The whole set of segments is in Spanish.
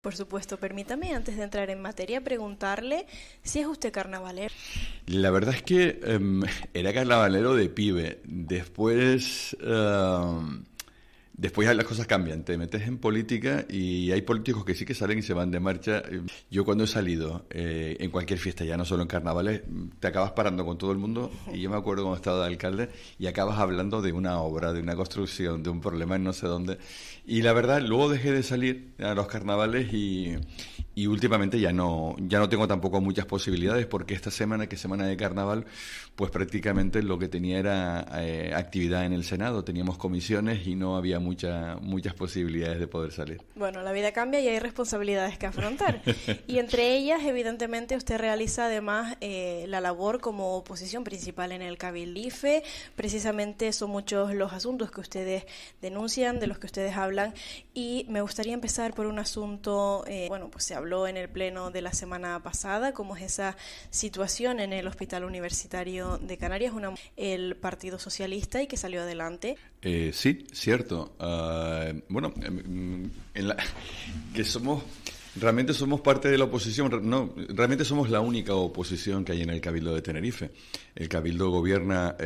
Por supuesto, permítame antes de entrar en materia preguntarle si es usted carnavalero. La verdad es que era carnavalero de pibe. Después ya las cosas cambian. Te metes en política y hay políticos que sí que salen y se van de marcha. Yo cuando he salido en cualquier fiesta, ya no solo en carnavales, te acabas parando con todo el mundo. Y yo me acuerdo cuando estaba de alcalde y acabas hablando de una obra, de una construcción, de un problema en no sé dónde. Y la verdad, luego dejé de salir a los carnavales y últimamente ya no tengo tampoco muchas posibilidades, porque esta semana, que es semana de carnaval, pues prácticamente lo que tenía era actividad en el Senado. Teníamos comisiones y no había muchas posibilidades de poder salir. Bueno, la vida cambia y hay responsabilidades que afrontar. Y entre ellas, evidentemente, usted realiza además la labor como oposición principal en el Cabildo IFE. Precisamente son muchos los asuntos que ustedes denuncian, de los que ustedes hablan. Y me gustaría empezar por un asunto, pues se habló en el pleno de la semana pasada, como es esa situación en el Hospital Universitario de Canarias, el Partido Socialista, y que salió adelante. Sí, cierto. Que realmente somos parte de la oposición. No, realmente somos la única oposición que hay en el Cabildo de Tenerife. El Cabildo gobierna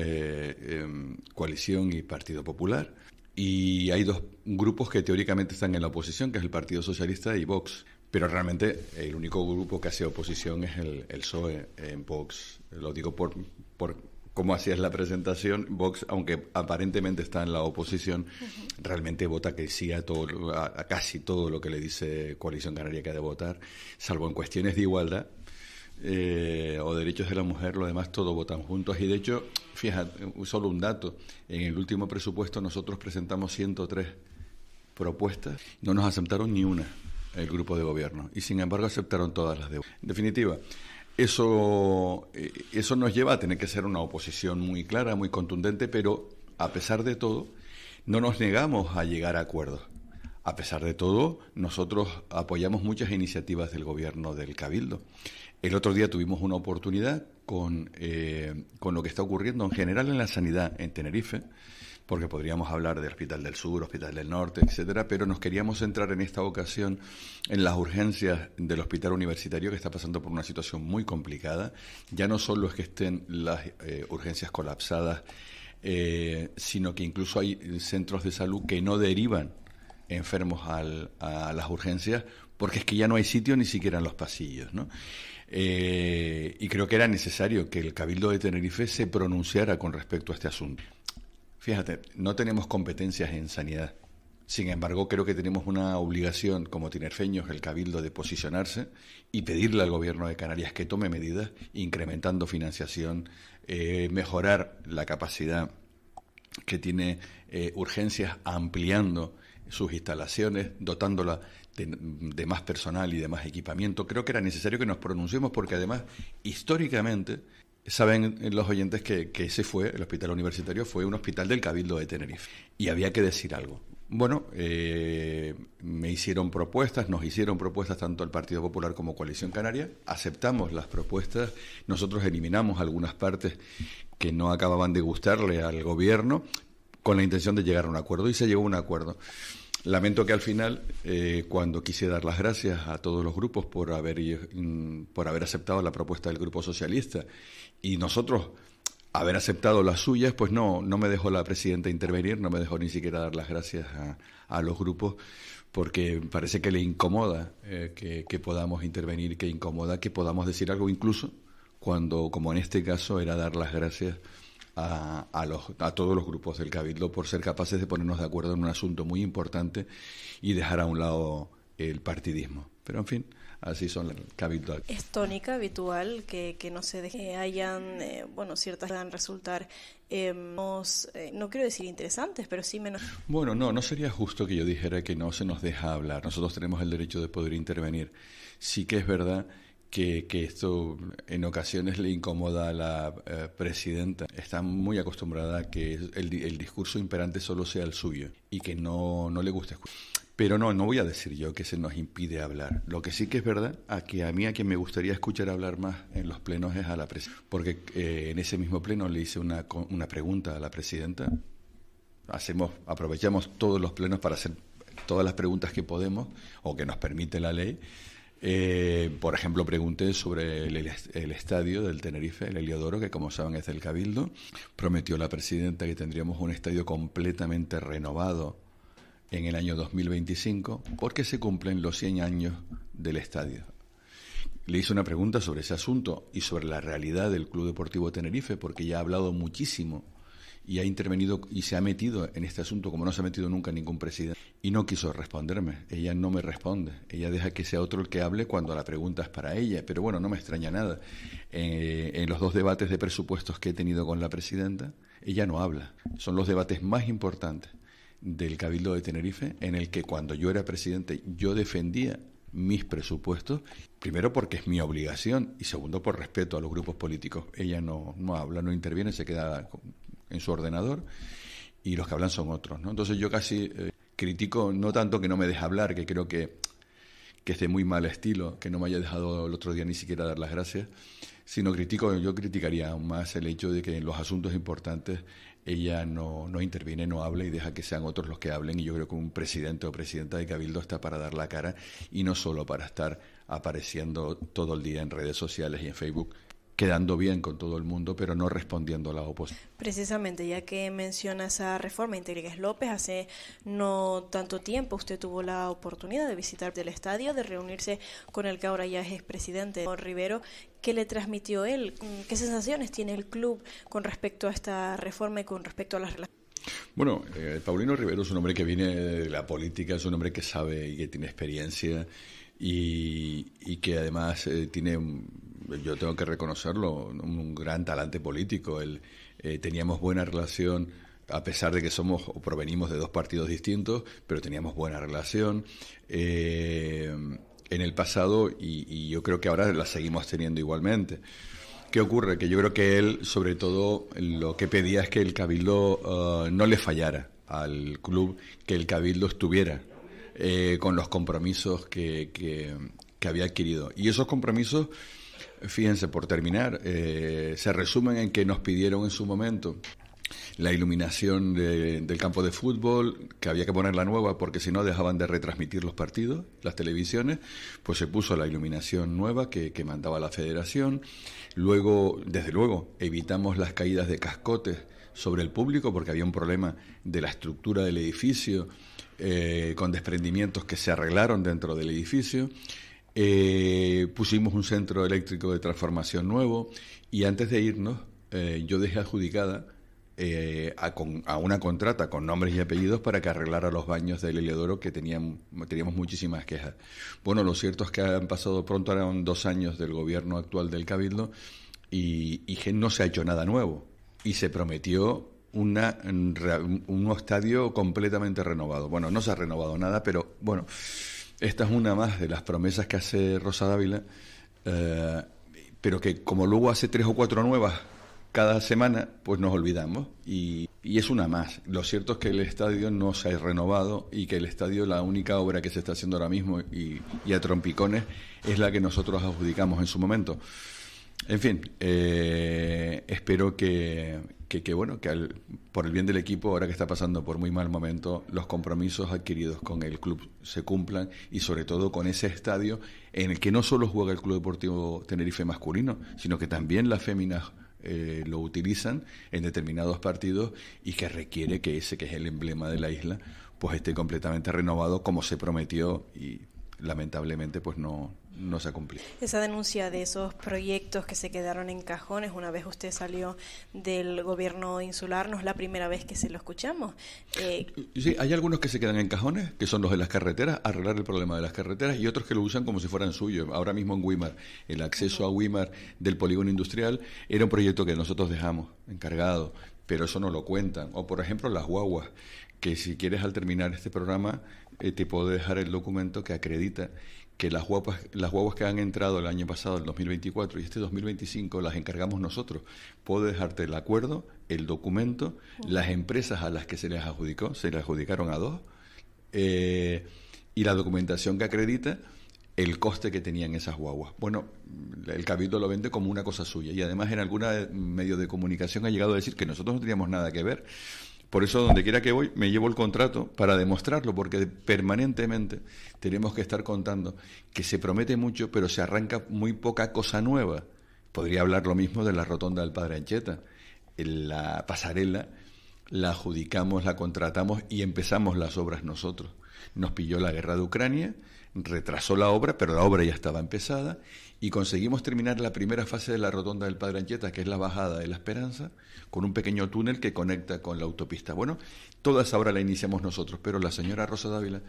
Coalición y Partido Popular. Y hay dos grupos que teóricamente están en la oposición, que es el Partido Socialista y Vox. Pero realmente el único grupo que hace oposición es el PSOE en Vox. Lo digo por cómo hacías la presentación. Vox, aunque aparentemente está en la oposición, realmente vota que sí a casi todo lo que le dice Coalición Canaria que ha de votar, salvo en cuestiones de igualdad o derechos de la mujer. Lo demás todo votan juntos. Y de hecho, fíjate, solo un dato: en el último presupuesto nosotros presentamos 103 propuestas, no nos aceptaron ni una el grupo de gobierno, y sin embargo aceptaron todas las de... En definitiva, eso nos lleva a tener que ser una oposición muy clara, muy contundente, pero a pesar de todo no nos negamos a llegar a acuerdos. A pesar de todo, nosotros apoyamos muchas iniciativas del gobierno del Cabildo. El otro día tuvimos una oportunidad con lo que está ocurriendo en general en la sanidad en Tenerife, porque podríamos hablar del Hospital del Sur, Hospital del Norte, etcétera, pero nos queríamos centrar en esta ocasión en las urgencias del Hospital Universitario, que está pasando por una situación muy complicada. Ya no solo es que estén las urgencias colapsadas, sino que incluso hay centros de salud que no derivan enfermos a las urgencias, porque es que ya no hay sitio ni siquiera en los pasillos, ¿no? Y creo que era necesario que el Cabildo de Tenerife se pronunciara con respecto a este asunto. Fíjate, no tenemos competencias en sanidad. Sin embargo, creo que tenemos una obligación como tinerfeños, el Cabildo, de posicionarse y pedirle al Gobierno de Canarias que tome medidas, incrementando financiación, mejorar la capacidad que tiene urgencias, ampliando sus instalaciones, dotándola de más personal y de más equipamiento. Creo que era necesario que nos pronunciemos, porque además, históricamente, saben los oyentes que el Hospital Universitario fue un hospital del Cabildo de Tenerife, y había que decir algo. Bueno, nos hicieron propuestas tanto el Partido Popular como Coalición Canaria. Aceptamos las propuestas, nosotros eliminamos algunas partes que no acababan de gustarle al gobierno, con la intención de llegar a un acuerdo, y se llegó a un acuerdo. Lamento que al final, cuando quise dar las gracias a todos los grupos por haber aceptado la propuesta del Grupo Socialista y nosotros haber aceptado las suyas, pues no me dejó la presidenta intervenir, no me dejó ni siquiera dar las gracias a los grupos, porque parece que le incomoda que podamos intervenir, que incomoda que podamos decir algo, incluso cuando, como en este caso, era dar las gracias a todos los grupos del Cabildo por ser capaces de ponernos de acuerdo en un asunto muy importante y dejar a un lado el partidismo. Pero, en fin, así son el Cabildo. Es tónica habitual que no se deje, hayan, ciertas puedan resultar, no quiero decir interesantes, pero sí menos... Bueno, no sería justo que yo dijera que no se nos deja hablar. Nosotros tenemos el derecho de poder intervenir. Sí que es verdad que esto en ocasiones le incomoda a la presidenta. Está muy acostumbrada a que el discurso imperante solo sea el suyo y que no le gusta escuchar. Pero no voy a decir yo que se nos impide hablar. Lo que sí que es verdad, a quien me gustaría escuchar hablar más en los plenos es a la presidenta. Porque en ese mismo pleno le hice una pregunta a la presidenta. Aprovechamos todos los plenos para hacer todas las preguntas que podemos o que nos permite la ley. Por ejemplo, pregunté sobre el estadio del Tenerife, el Heliodoro, que como saben es del Cabildo. Prometió la presidenta que tendríamos un estadio completamente renovado en el año 2025, porque se cumplen los 100 años del estadio. Le hice una pregunta sobre ese asunto y sobre la realidad del Club Deportivo Tenerife, porque ella ha hablado muchísimo y ha intervenido y se ha metido en este asunto como no se ha metido nunca ningún presidente. Y no quiso responderme. Ella no me responde. Ella deja que sea otro el que hable cuando la pregunta es para ella. Pero bueno, no me extraña nada. En los 2 debates de presupuestos que he tenido con la presidenta, ella no habla. Son los debates más importantes del Cabildo de Tenerife, en el que cuando yo era presidente yo defendía mis presupuestos, primero porque es mi obligación y segundo por respeto a los grupos políticos. Ella no habla, no interviene, se queda en su ordenador y los que hablan son otros, ¿no? Entonces yo casi critico, no tanto que no me deje hablar, que creo que es de muy mal estilo, que no me haya dejado el otro día ni siquiera dar las gracias, sino yo criticaría aún más el hecho de que en los asuntos importantes ella no interviene, no habla y deja que sean otros los que hablen. Y yo creo que un presidente o presidenta de Cabildo está para dar la cara y no solo para estar apareciendo todo el día en redes sociales y en Facebook, quedando bien con todo el mundo, pero no respondiendo a la oposición. Precisamente, ya que menciona esa reforma Rodríguez López, hace no tanto tiempo usted tuvo la oportunidad de visitar el estadio, de reunirse con el que ahora ya es expresidente, Rivero. ¿Qué le transmitió él? ¿Qué sensaciones tiene el club con respecto a esta reforma y con respecto a las relaciones? Bueno, Paulino Rivero es un hombre que viene de la política, es un hombre que sabe y que tiene experiencia y que además tiene, yo tengo que reconocerlo, un gran talante político. Teníamos buena relación, a pesar de que somos o provenimos de 2 partidos distintos, pero teníamos buena relación en el pasado y yo creo que ahora la seguimos teniendo igualmente. ¿Qué ocurre? Que yo creo que él, sobre todo, lo que pedía es que el Cabildo no le fallara al club, que el Cabildo estuviera con los compromisos que había adquirido. Y esos compromisos, fíjense, por terminar, se resumen en que nos pidieron en su momento la iluminación del campo de fútbol, que había que ponerla nueva porque si no dejaban de retransmitir los partidos, las televisiones. Pues se puso la iluminación nueva que mandaba la federación. Luego, desde luego, evitamos las caídas de cascotes sobre el público porque había un problema de la estructura del edificio, con desprendimientos que se arreglaron dentro del edificio. Pusimos un centro eléctrico de transformación nuevo y antes de irnos yo dejé adjudicada a una contrata con nombres y apellidos para que arreglara los baños del Heliodoro, que teníamos muchísimas quejas. Bueno, lo cierto es que han pasado pronto, eran 2 años del gobierno actual del Cabildo y que no se ha hecho nada nuevo y se prometió un estadio completamente renovado. Bueno, no se ha renovado nada, pero bueno, esta es una más de las promesas que hace Rosa Dávila, pero que como luego hace 3 o 4 nuevas cada semana, pues nos olvidamos y es una más. Lo cierto es que el estadio no se ha renovado y que el estadio, la única obra que se está haciendo ahora mismo y a trompicones, es la que nosotros adjudicamos en su momento. En fin, espero que por el bien del equipo, ahora que está pasando por muy mal momento, los compromisos adquiridos con el club se cumplan y sobre todo con ese estadio en el que no solo juega el Club Deportivo Tenerife masculino, sino que también las féminas lo utilizan en determinados partidos y que requiere que ese que es el emblema de la isla pues esté completamente renovado como se prometió y lamentablemente pues no se ha cumplido. Esa denuncia de esos proyectos que se quedaron en cajones una vez usted salió del gobierno insular, no es la primera vez que se lo escuchamos. Sí, hay algunos que se quedan en cajones, que son los de las carreteras, arreglar el problema de las carreteras, y otros que lo usan como si fueran suyos. Ahora mismo en Güímar, el acceso a Güímar del polígono industrial era un proyecto que nosotros dejamos encargado, pero eso no lo cuentan. O por ejemplo las guaguas, que si quieres al terminar este programa te puedo dejar el documento que acredita que las guaguas que han entrado el año pasado, el 2024, y este 2025 las encargamos nosotros. Puedo dejarte el acuerdo, el documento, las empresas a las que se les adjudicó, se les adjudicaron a 2, y la documentación que acredita el coste que tenían esas guaguas. Bueno, el Cabildo lo vende como una cosa suya y además en algún medio de comunicación ha llegado a decir que nosotros no teníamos nada que ver. Por eso, donde quiera que voy, me llevo el contrato para demostrarlo, porque permanentemente tenemos que estar contando que se promete mucho, pero se arranca muy poca cosa nueva. Podría hablar lo mismo de la rotonda del Padre Anchieta. La pasarela la adjudicamos, la contratamos y empezamos las obras nosotros. Nos pilló la guerra de Ucrania, retrasó la obra, pero la obra ya estaba empezada, y conseguimos terminar la primera fase de la rotonda del Padre Anchieta, que es la bajada de la Esperanza, con un pequeño túnel que conecta con la autopista. Bueno, toda esa obra la iniciamos nosotros, pero la señora Rosa Dávila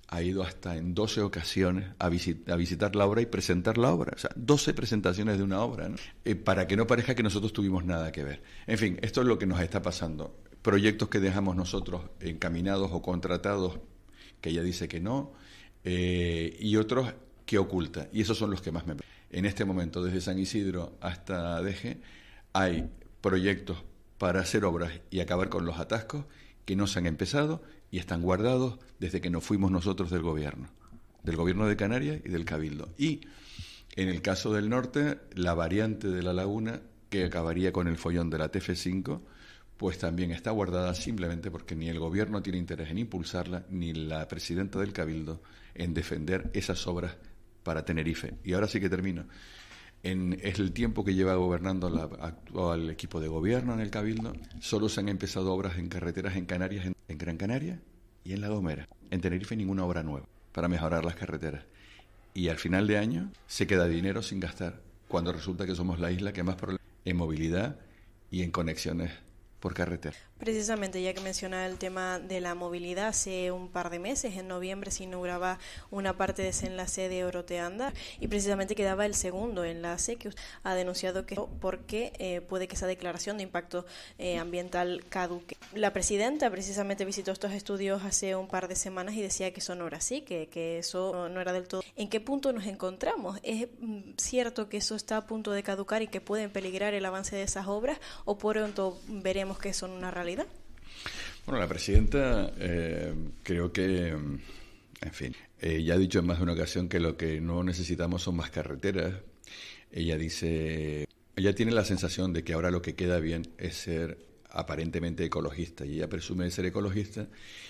ha ido hasta en 12 ocasiones a visitar la obra y presentar la obra. O sea, 12 presentaciones de una obra, ¿no? Para que no parezca que nosotros tuvimos nada que ver. En fin, esto es lo que nos está pasando. Proyectos que dejamos nosotros encaminados o contratados, que ella dice que no, y otros que oculta. Y esos son los que más me... En este momento, desde San Isidro hasta Deje, hay proyectos para hacer obras y acabar con los atascos que no se han empezado y están guardados desde que nos fuimos nosotros del gobierno de Canarias y del Cabildo. Y en el caso del norte, la variante de la laguna, que acabaría con el follón de la TF5, pues también está guardada simplemente porque ni el gobierno tiene interés en impulsarla, ni la presidenta del Cabildo en defender esas obras para Tenerife. Y ahora sí que termino. Es el tiempo que lleva gobernando el actual equipo de gobierno en el Cabildo, solo se han empezado obras en carreteras en Canarias, en Gran Canaria y en La Gomera. En Tenerife ninguna obra nueva para mejorar las carreteras. Y al final de año se queda dinero sin gastar, cuando resulta que somos la isla que más problemas en movilidad y en conexiones por carretera. Precisamente, ya que menciona el tema de la movilidad, hace un par de meses, en noviembre, se inauguraba una parte de ese enlace de Oroteanda y precisamente quedaba el segundo enlace que ha denunciado que porque puede que esa declaración de impacto ambiental caduque. La presidenta precisamente visitó estos estudios hace un par de semanas y decía que eso no era así, que eso no era del todo. ¿En qué punto nos encontramos? ¿Es cierto que eso está a punto de caducar y que pueden peligrar el avance de esas obras o pronto veremos que son una realidad? Bueno, la presidenta creo que, en fin, ya ha dicho en más de una ocasión que lo que no necesitamos son más carreteras. Ella tiene la sensación de que ahora lo que queda bien es ser aparentemente ecologista, y ella presume de ser ecologista,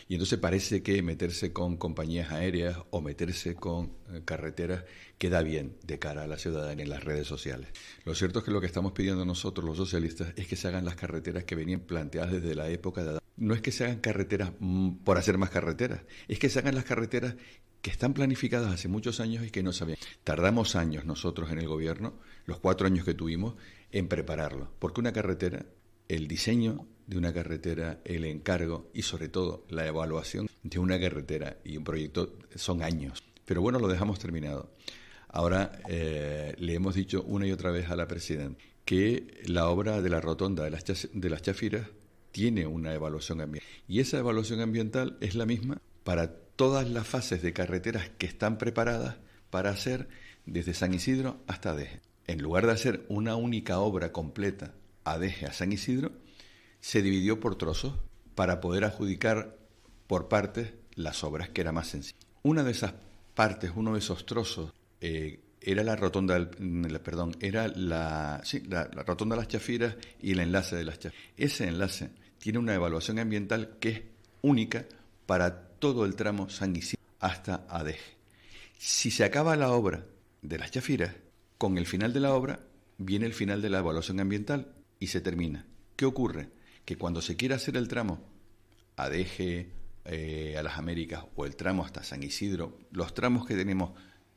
y entonces parece que meterse con compañías aéreas o meterse con carreteras queda bien de cara a la ciudadanía en las redes sociales. Lo cierto es que lo que estamos pidiendo nosotros, los socialistas, es que se hagan las carreteras que venían planteadas desde la época de Adán. No es que se hagan carreteras por hacer más carreteras, es que se hagan las carreteras que están planificadas hace muchos años y que no sabían. Tardamos años nosotros en el gobierno, los 4 años que tuvimos, en prepararlo, porque una carretera, el diseño de una carretera, el encargo y sobre todo la evaluación de una carretera y un proyecto son años. Pero bueno, lo dejamos terminado. Ahora le hemos dicho una y otra vez a la presidenta que la obra de la rotonda de las Chafiras tiene una evaluación ambiental. Y esa evaluación ambiental es la misma para todas las fases de carreteras que están preparadas para hacer desde San Isidro hasta Deje. En lugar de hacer una única obra completa a Deje, a San Isidro, se dividió por trozos para poder adjudicar por partes las obras, que era más sencillo. Una de esas partes, uno de esos trozos, era la rotonda, la rotonda de las Chafiras y el enlace de las Chafiras. Ese enlace tiene una evaluación ambiental que es única para todo el tramo San Isidro hasta Adeje. Si se acaba la obra de las Chafiras, con el final de la obra viene el final de la evaluación ambiental y se termina. ¿Qué ocurre? Que cuando se quiera hacer el tramo Adeje, a las Américas o el tramo hasta San Isidro, los tramos que tenemos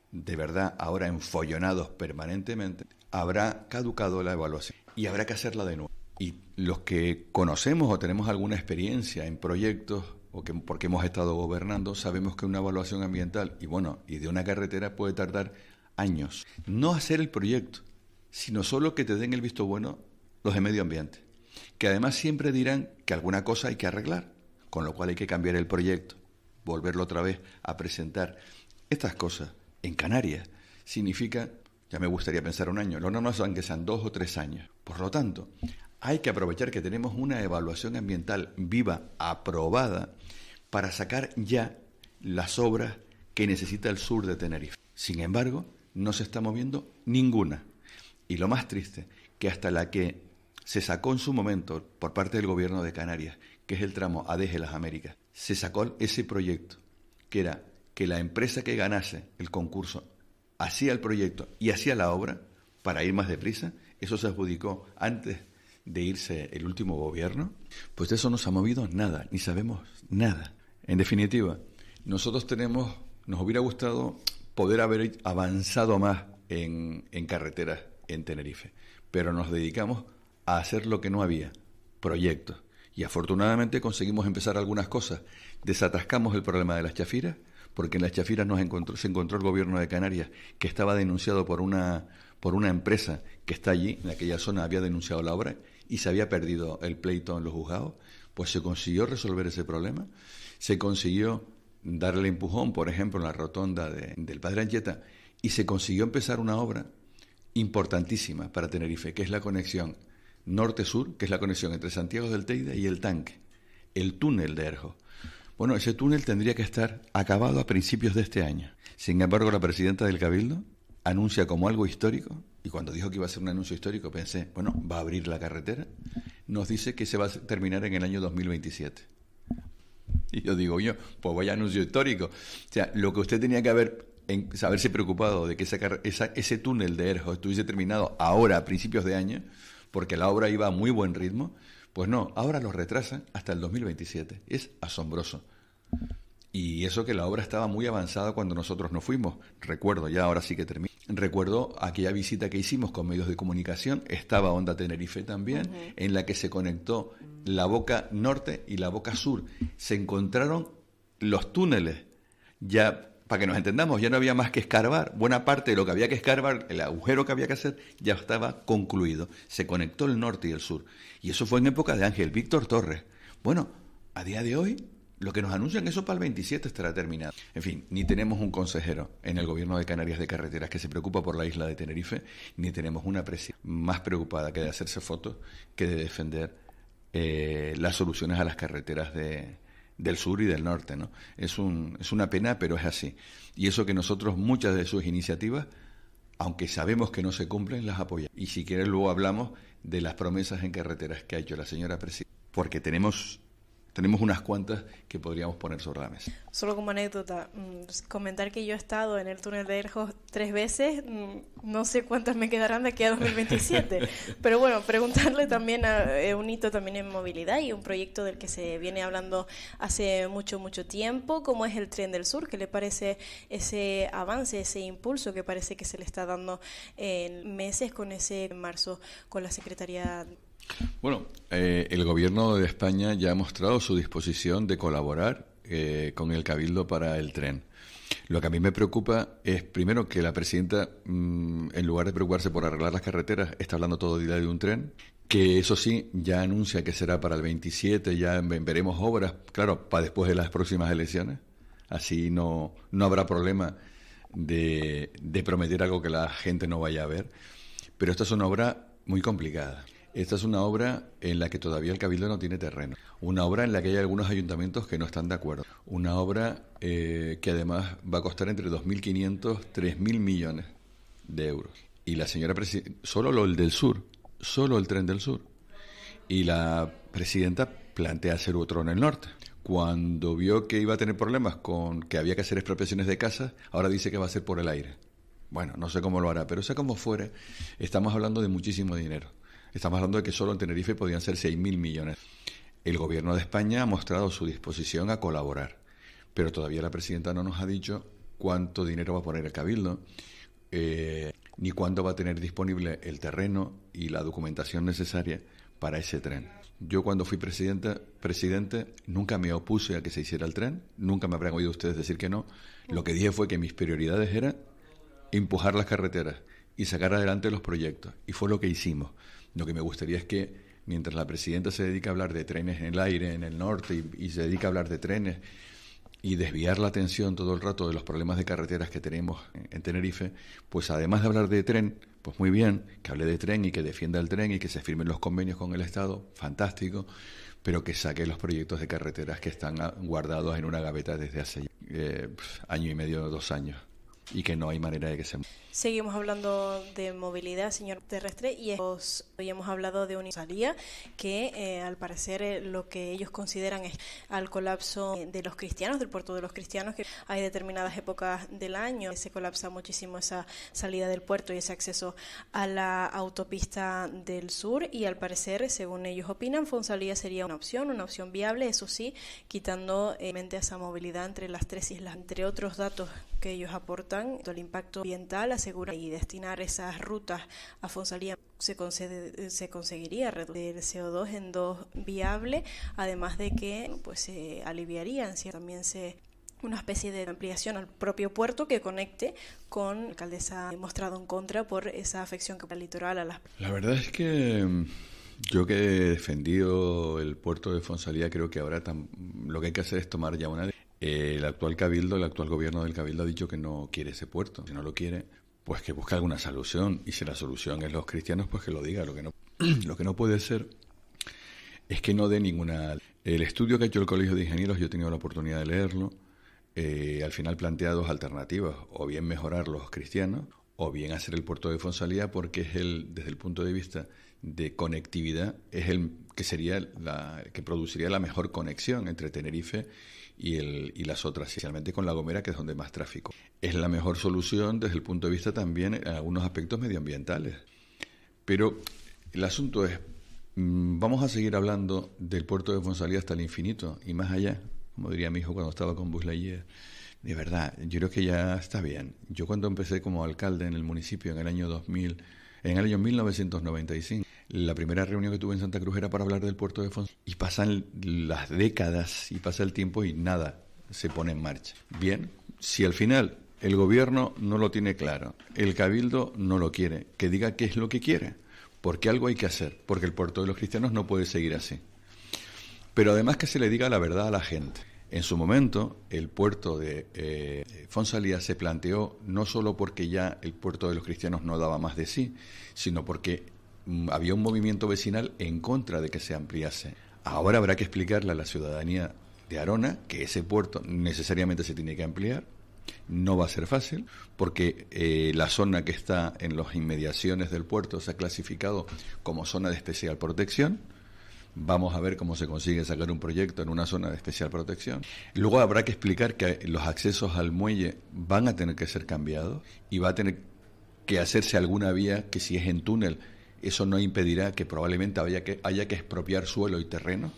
de verdad ahora enfollonados permanentemente, habrá caducado la evaluación y habrá que hacerla de nuevo. Y los que conocemos o tenemos alguna experiencia en proyectos porque hemos estado gobernando, sabemos que una evaluación ambiental y de una carretera puede tardar años. No hacer el proyecto, sino solo que te den el visto bueno los de medio ambiente, que además siempre dirán que alguna cosa hay que arreglar, con lo cual hay que cambiar el proyecto, volverlo otra vez a presentar. Estas cosas en Canarias significa, ya me gustaría pensar un año, lo normal son que sean 2 o 3 años. Por lo tanto, hay que aprovechar que tenemos una evaluación ambiental viva, aprobada, para sacar ya las obras que necesita el sur de Tenerife. Sin embargo, no se está moviendo ninguna. Y lo más triste, que hasta la que se sacó en su momento por parte del gobierno de Canarias, que es el tramo Adeje Las Américas. Se sacó ese proyecto, que era que la empresa que ganase el concurso hacía el proyecto y hacía la obra para ir más deprisa. Eso se adjudicó antes de irse el último gobierno. Pues de eso no se ha movido nada, ni sabemos nada. En definitiva, nosotros nos hubiera gustado poder haber avanzado más en carreteras en Tenerife, pero nos dedicamos a hacer lo que no había, proyectos. Y afortunadamente conseguimos empezar algunas cosas. Desatascamos el problema de las chafiras, porque en las chafiras se encontró el gobierno de Canarias, que estaba denunciado por una empresa que está allí, en aquella zona, había denunciado la obra y se había perdido el pleito en los juzgados. Pues se consiguió resolver ese problema, se consiguió darle empujón, por ejemplo, en la rotonda del Padre Anchieta, y se consiguió empezar una obra importantísima para Tenerife, que es la conexión norte-sur, que es la conexión entre Santiago del Teide y el Tanque, el túnel de Erjo. Bueno, ese túnel tendría que estar acabado a principios de este año. Sin embargo, la presidenta del Cabildo anuncia como algo histórico, y cuando dijo que iba a ser un anuncio histórico pensé, bueno, va a abrir la carretera, nos dice que se va a terminar en el año 2027. Y yo digo, pues vaya anuncio histórico. O sea, lo que usted tenía que haberse preocupado de que ese túnel de Erjo estuviese terminado ahora, a principios de año, porque la obra iba a muy buen ritmo, pues no, ahora lo retrasan hasta el 2027. Es asombroso. Y eso que la obra estaba muy avanzada cuando nosotros nos fuimos. Recuerdo, ya ahora sí que termino. Recuerdo aquella visita que hicimos con medios de comunicación, estaba Onda Tenerife también, en la que se conectó la boca norte y la boca sur. Se encontraron los túneles. Ya, para que nos entendamos, ya no había más que escarbar. Buena parte de lo que había que escarbar, el agujero que había que hacer, ya estaba concluido. Se conectó el norte y el sur. Y eso fue en época de Ángel Víctor Torres. Bueno, a día de hoy, lo que nos anuncian, eso para el 27 estará terminado. En fin, ni tenemos un consejero en el gobierno de Canarias de Carreteras que se preocupa por la isla de Tenerife, ni tenemos una presidenta más preocupada que de hacerse fotos que de defender las soluciones a las carreteras del sur y del norte, ¿no? Es una pena, pero es así. Y eso que nosotros muchas de sus iniciativas, aunque sabemos que no se cumplen, las apoyamos. Y si quieren luego hablamos de las promesas en carreteras que ha hecho la señora presidenta, porque tenemos unas cuantas que podríamos poner sobre la mesa. Solo como anécdota, comentar que yo he estado en el túnel de Erjo 3 veces, no sé cuántas me quedarán de aquí a 2027, pero bueno, preguntarle también a un hito también en movilidad y un proyecto del que se viene hablando hace mucho tiempo, como es el Tren del Sur. ¿Qué le parece ese avance, ese impulso que parece que se le está dando en meses con ese en marzo con la Secretaría? Bueno, el Gobierno de España ya ha mostrado su disposición de colaborar con el Cabildo para el tren. Lo que a mí me preocupa es, primero, que la presidenta, en lugar de preocuparse por arreglar las carreteras, está hablando todo el día de un tren, que eso sí, ya anuncia que será para el 27, ya veremos obras, claro, para después de las próximas elecciones. Así no habrá problema de prometer algo que la gente no vaya a ver. Pero esta es una obra muy complicada. Esta es una obra en la que todavía el Cabildo no tiene terreno. Una obra en la que hay algunos ayuntamientos que no están de acuerdo. Una obra que además va a costar entre 2.500 y 3.000 millones de euros. Y la señora presidenta, solo el del sur, solo el tren del sur. Y la presidenta plantea hacer otro en el norte. Cuando vio que iba a tener problemas con que había que hacer expropiaciones de casas, ahora dice que va a ser por el aire. Bueno, no sé cómo lo hará, pero sea como fuere, estamos hablando de muchísimo dinero. Estamos hablando de que solo en Tenerife podían ser 6.000 millones. El Gobierno de España ha mostrado su disposición a colaborar, pero todavía la presidenta no nos ha dicho cuánto dinero va a poner el Cabildo, ni cuándo va a tener disponible el terreno y la documentación necesaria para ese tren. Yo cuando fui presidente, nunca me opuse a que se hiciera el tren, nunca me habrán oído ustedes decir que no. Lo que dije fue que mis prioridades eran empujar las carreteras y sacar adelante los proyectos, y fue lo que hicimos. Lo que me gustaría es que, mientras la presidenta se dedica a hablar de trenes en el aire, en el norte, y se dedica a hablar de trenes, y desviar la atención todo el rato de los problemas de carreteras que tenemos en Tenerife, pues además de hablar de tren, pues muy bien, que hable de tren y que defienda el tren y que se firmen los convenios con el Estado, fantástico, pero que saque los proyectos de carreteras que están guardados en una gaveta desde hace año y medio, 2 años. y que no hay manera de que se... Seguimos hablando de movilidad, señor Terrestre, y hoy hemos hablado de una salida que al parecer lo que ellos consideran es al colapso de los cristianos, del puerto de los cristianos, que hay determinadas épocas del año, se colapsa muchísimo esa salida del puerto y ese acceso a la autopista del sur, y al parecer, según ellos opinan, Fonsalía sería una opción viable, eso sí, quitando esa movilidad entre las tres islas. Entre otros datos que ellos aportan, el impacto ambiental, asegurar y destinar esas rutas a Fonsalía se conseguiría reducir el CO2 en 2 viable, además de que pues se aliviarían, también una especie de ampliación al propio puerto que conecte con la alcaldesa mostrado en contra por esa afección que al litoral a las... La verdad es que yo que he defendido el puerto de Fonsalía, creo que ahora lo que hay que hacer es tomar ya una... El actual gobierno del Cabildo ha dicho que no quiere ese puerto. Si no lo quiere, pues que busque alguna solución. Y si la solución es los cristianos, pues que lo diga. Lo que no puede ser es que no dé ninguna... El estudio que ha hecho el Colegio de Ingenieros, yo he tenido la oportunidad de leerlo, al final plantea dos alternativas. O bien mejorar los cristianos, o bien hacer el puerto de Fonsalía, porque es desde el punto de vista de conectividad, es el que sería que produciría la mejor conexión entre Tenerife y las otras, especialmente con La Gomera, que es donde más tráfico. Es la mejor solución desde el punto de vista también en algunos aspectos medioambientales. Pero el asunto es, vamos a seguir hablando del puerto de Fonsalía hasta el infinito y más allá, como diría mi hijo cuando estaba con Buzz Lightyear. De verdad, yo creo que ya está bien. Yo cuando empecé como alcalde en el municipio en el año 1995, la primera reunión que tuve en Santa Cruz era para hablar del puerto de Fonsalía. Y pasan las décadas y pasa el tiempo y nada se pone en marcha. Bien, si al final el gobierno no lo tiene claro, el Cabildo no lo quiere, que diga qué es lo que quiere, porque algo hay que hacer, porque el puerto de los cristianos no puede seguir así. Pero además que se le diga la verdad a la gente. En su momento, el puerto de Fonsalía se planteó no solo porque ya el puerto de los cristianos no daba más de sí, sino porque había un movimiento vecinal en contra de que se ampliase. Ahora habrá que explicarle a la ciudadanía de Arona que ese puerto necesariamente se tiene que ampliar. No va a ser fácil, porque la zona que está en las inmediaciones del puerto se ha clasificado como zona de especial protección. Vamos a ver cómo se consigue sacar un proyecto en una zona de especial protección. Luego habrá que explicar que los accesos al muelle van a tener que ser cambiados y va a tener que hacerse alguna vía que, si es en túnel, eso no impedirá que probablemente haya que expropiar suelo y terreno,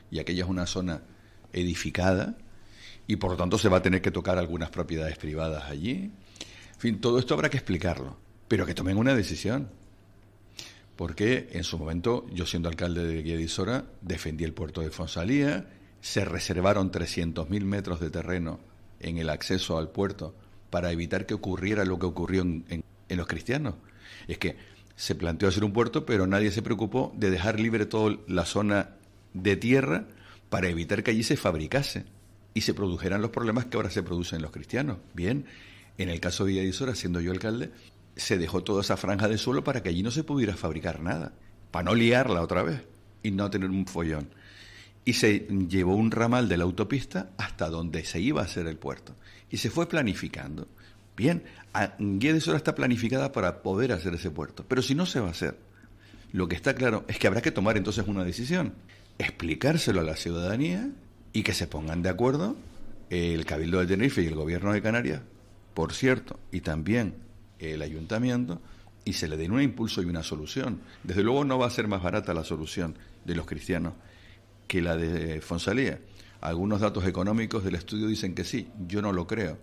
y aquella es una zona edificada, y por lo tanto se va a tener que tocar algunas propiedades privadas allí. En fin, todo esto habrá que explicarlo, pero que tomen una decisión. Porque en su momento, yo siendo alcalde de Guía de Isora, defendí el puerto de Fonsalía, se reservaron 300.000 metros de terreno en el acceso al puerto para evitar que ocurriera lo que ocurrió en los cristianos. Es que se planteó hacer un puerto, pero nadie se preocupó de dejar libre toda la zona de tierra para evitar que allí se fabricase y se produjeran los problemas que ahora se producen en los cristianos. Bien, en el caso de Guía de Isora, siendo yo alcalde, se dejó toda esa franja de suelo para que allí no se pudiera fabricar nada, para no liarla otra vez y no tener un follón. Y se llevó un ramal de la autopista hasta donde se iba a hacer el puerto. Y se fue planificando. Bien, Guía de Isora está planificada para poder hacer ese puerto. Pero si no se va a hacer, lo que está claro es que habrá que tomar entonces una decisión. Explicárselo a la ciudadanía y que se pongan de acuerdo el Cabildo de Tenerife y el Gobierno de Canarias, por cierto, y también el ayuntamiento, y se le den un impulso y una solución. Desde luego no va a ser más barata la solución de los cristianos que la de Fonsalía. Algunos datos económicos del estudio dicen que sí, yo no lo creo.